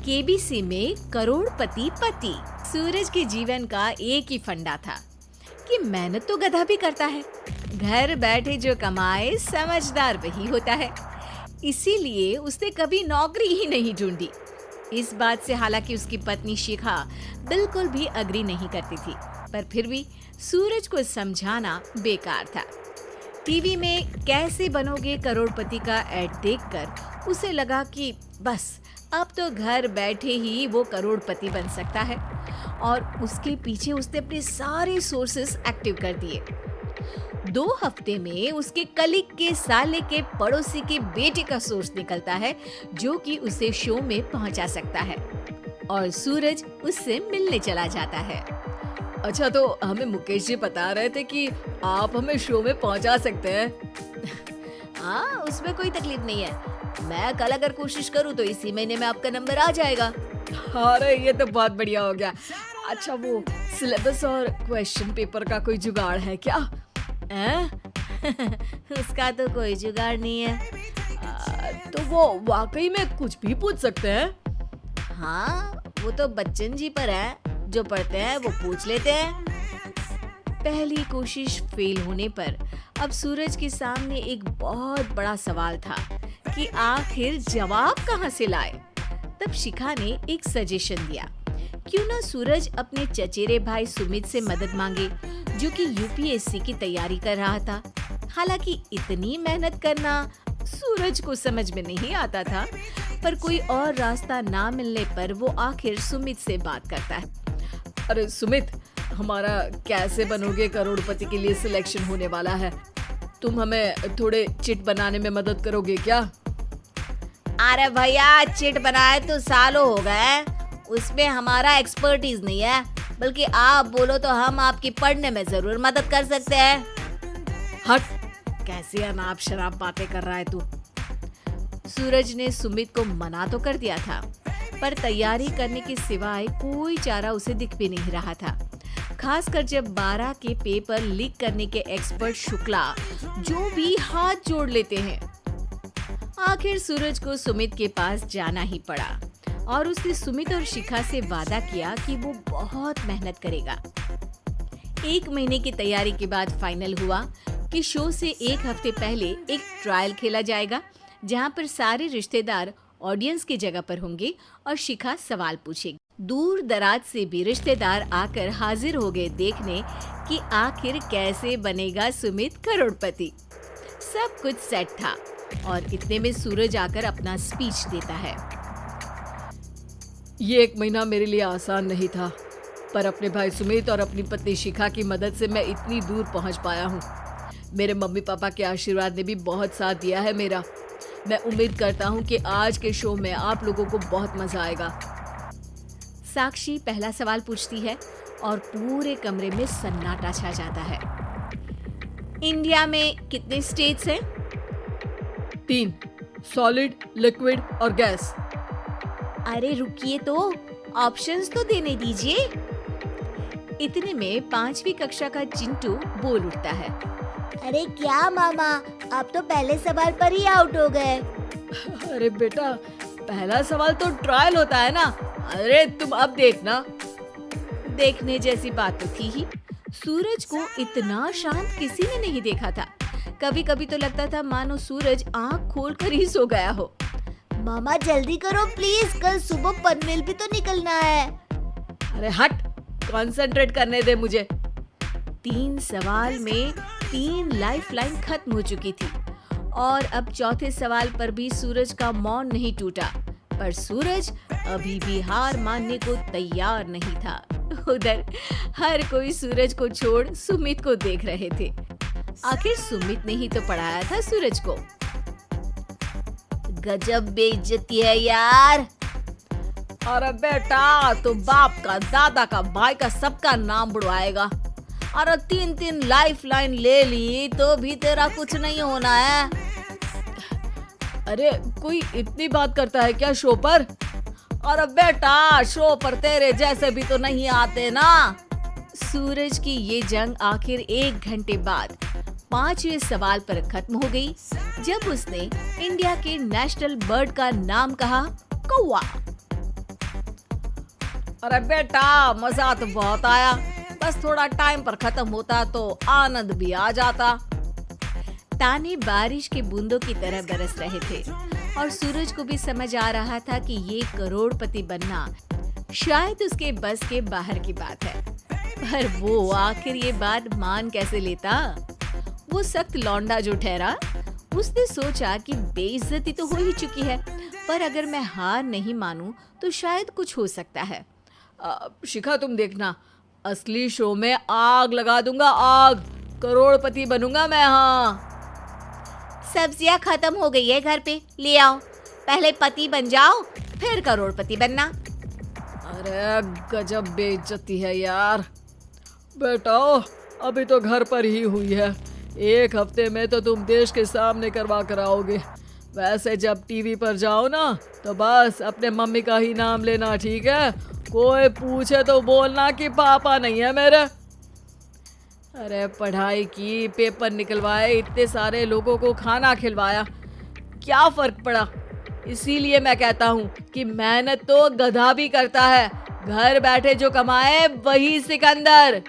KBC में करोड़पति पति। सूरज के जीवन का एक ही फंडा था कि मेहनत तो गधा भी करता है, घर बैठे जो कमाए समझदार वही होता है। इसीलिए उसने कभी नौकरी ही नहीं ढूंढी। इस बात से हालांकि उसकी पत्नी शिखा बिल्कुल भी अग्री नहीं करती थी, पर फिर भी सूरज को समझाना बेकार था। टीवी में कैसे बनोगे करोड़पति का ऐड देखकर उसे लगा कि बस अब तो घर बैठे ही वो करोड़पति बन सकता है, और उसके पीछे उसने अपने सारे सोर्सेस एक्टिव कर दिए। 2 हफ्ते में उसके कलीग के साले के पड़ोसी के बेटे का सोर्स निकलता है जो कि उसे शो में पहुंचा सकता है, और सूरज उससे मिलने चला जाता है। अच्छा, तो हमें मुकेश जी बता रहे थे कि आप हमें शो में पहुंचा सकते हैं। हाँ, उसमें कोई तकलीफ नहीं है। मैं कल अगर कोशिश करूँ तो इसी महीने में आपका नंबर आ जाएगा। अरे ये तो बहुत बढ़िया हो गया। अच्छा, वो सिलेबस और क्वेश्चन पेपर का कोई जुगाड़ है क्या? उसका तो कोई जुगाड़ नहीं है। तो वो वाकई में कुछ भी पूछ सकते हैं? हाँ, वो तो बच्चन जी पर है, जो पढ़ते हैं वो पूछ लेते हैं। पहली कोशिश फेल होने पर अब सूरज के सामने एक बहुत बड़ा सवाल था कि आखिर जवाब कहाँ से लाए। तब शिखा ने एक सजेशन दिया, क्यों ना सूरज अपने चचेरे भाई सुमित से मदद मांगे, जो कि यूपीएससी की तैयारी कर रहा था। हालांकि इतनी मेहनत करना सूरज को समझ में नहीं आता था, पर कोई और रास्ता ना मिलने पर वो आखिर सुमित से बात करता है। अरे सुमित, हमारा कैसे बनोगे करोड़पति के लिए सिलेक्शन होने वाला है। तुम हमें थोड़े चिट बनाने में मदद करोगे क्या? अरे भैया, चिट बनाए तो सालों हो गए, उसमें हमारा एक्सपर्टीज नहीं है, बल्कि आप बोलो तो हम आपकी पढ़ने में जरूर मदद कर सकते हैं। हट, कैसी अनाप शराब बातें कर रहा है तू। सूरज ने सुमित को मना तो कर दिया था, पर तैयारी करने के सिवाय कोई चारा उसे दिख भी नहीं रहा था, खासकर जब 12 के पेपर लीक करने के एक्सपर्ट शुक्ला जो भी हाथ जोड़ लेते हैं। आखिर सूरज को सुमित के पास जाना ही पड़ा, और उसने सुमित और शिखा से वादा किया कि वो बहुत मेहनत करेगा। 1 महीने की तैयारी के बाद फाइनल हुआ कि शो से 1 हफ्ते पहले एक ट्रायल खेला जाएगा, जहां पर सारे रिश्तेदार ऑडियंस की जगह पर होंगे और शिखा सवाल पूछेगी। दूर दराज से भी रिश्तेदार आकर हाजिर हो गए देखने कि आखिर कैसे बनेगा सुमित करोड़पति। सब कुछ सेट था, और इतने में सूरज आकर अपना स्पीच देता है। ये 1 महीना मेरे लिए आसान नहीं था, पर अपने भाई सुमित और अपनी पत्नी शिखा की मदद से मैं इतनी दूर पहुंच पाया हूँ। मेरे मम्मी पापा के आशीर्वाद ने भी बहुत साथ दिया है मेरा। मैं उम्मीद करता हूँ कि आज के शो में आप लोगों को बहुत मजा आएगा। साक्षी पहला सवाल पूछती है और पूरे कमरे में सन्नाटा छा जाता है। इंडिया में कितने स्टेट्स हैं? 3, सॉलिड, लिक्विड और गैस। अरे रुकिए, तो ऑप्शंस तो देने दीजिए। इतने में 5वीं कक्षा का चिंटू बोल उठता है। अरे क्या मामा, आप तो पहले सवाल पर ही आउट हो गए। अरे बेटा, पहला सवाल तो ट्रायल होता है ना। अरे तुम अब देखना। देखने जैसी बात तो थी ही। सूरज को इतना शांत किसी ने नहीं देखा था। कभी कभी तो लगता था मानो सूरज आंख खोलकर ही सो गया हो। मामा जल्दी करो प्लीज, कल सुबह पनवेल भी तो निकलना है। अरे हट, कंसंट्रेट करने दे मुझे। 3 सवाल में 3 लाइफलाइन खत्म हो चुकी थी, और अब चौथे सवाल पर भी सूरज का मौन नहीं टूटा, पर सूरज अभी भी हार मानने को तैयार नहीं था। उधर हर कोई सूरज को छोड़ सुमित को देख रहे थे। आखिर सुमित ने ही तो पढ़ाया था सूरज को। गजब बेइज्जती है यार। अरे बेटा, तो बाप का, दादा का, भाई का, सबका नाम बुड़वाएगा। अरे 3 लाइफलाइन ले ली तो भी तेरा कुछ नहीं होना है। अरे कोई इतनी बात करता है क्या शो पर? अरे बेटा, शो पर तेरे जैसे भी तो नहीं आते ना। सूरज की ये जंग आखिर 1 घंटे बाद 5वें सवाल पर खत्म हो गई, जब उसने इंडिया के नेशनल बर्ड का नाम कहा, कौवा। अरे बेटा, मजा तो बहुत आया, बस थोड़ा टाइम पर खत्म होता तो आनंद भी आ जाता। ताने बारिश के बूंदों की तरह बरस रहे थे और सूरज को भी समझ आ रहा था कि ये करोड़पति बनना शायद उसके बस के बाहर की बात है। पर वो आखिर ये बात मान कैसे लेता? वो सख्त लौंडा जो ठहरा, उसने सोचा कि बेइज्जती तो हो ही चुकी है, पर अगर मैं हार नहीं मानूं तो शायद कुछ हो सकता है। शिखा, तुम देखना, असली शो में आग लगा दूंगा, आग, करोड़पति बनूंगा मैं। हाँ, सब्जियां खत्म हो गई है घर पे, ले आओ। पहले पति बन जाओ, फिर करोड़पति बनना। अरे गजब बेइज्जती है यार। बेटा, अभी तो घर पर ही हुई है, 1 हफ्ते में तो तुम देश के सामने करवा कर आओगे। वैसे जब टीवी पर जाओ ना तो बस अपने मम्मी का ही नाम लेना, ठीक है? कोई पूछे तो बोलना कि पापा नहीं है मेरे। अरे पढ़ाई की, पेपर निकलवाए, इतने सारे लोगों को खाना खिलवाया, क्या फर्क पड़ा? इसीलिए मैं कहता हूँ कि मेहनत तो गधा भी करता है, घर बैठे जो कमाए वही सिकंदर।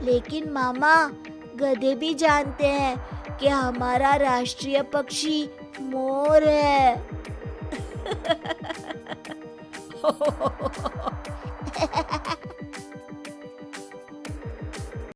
लेकिन मामा, गधे भी जानते हैं कि हमारा राष्ट्रीय पक्षी मोर है।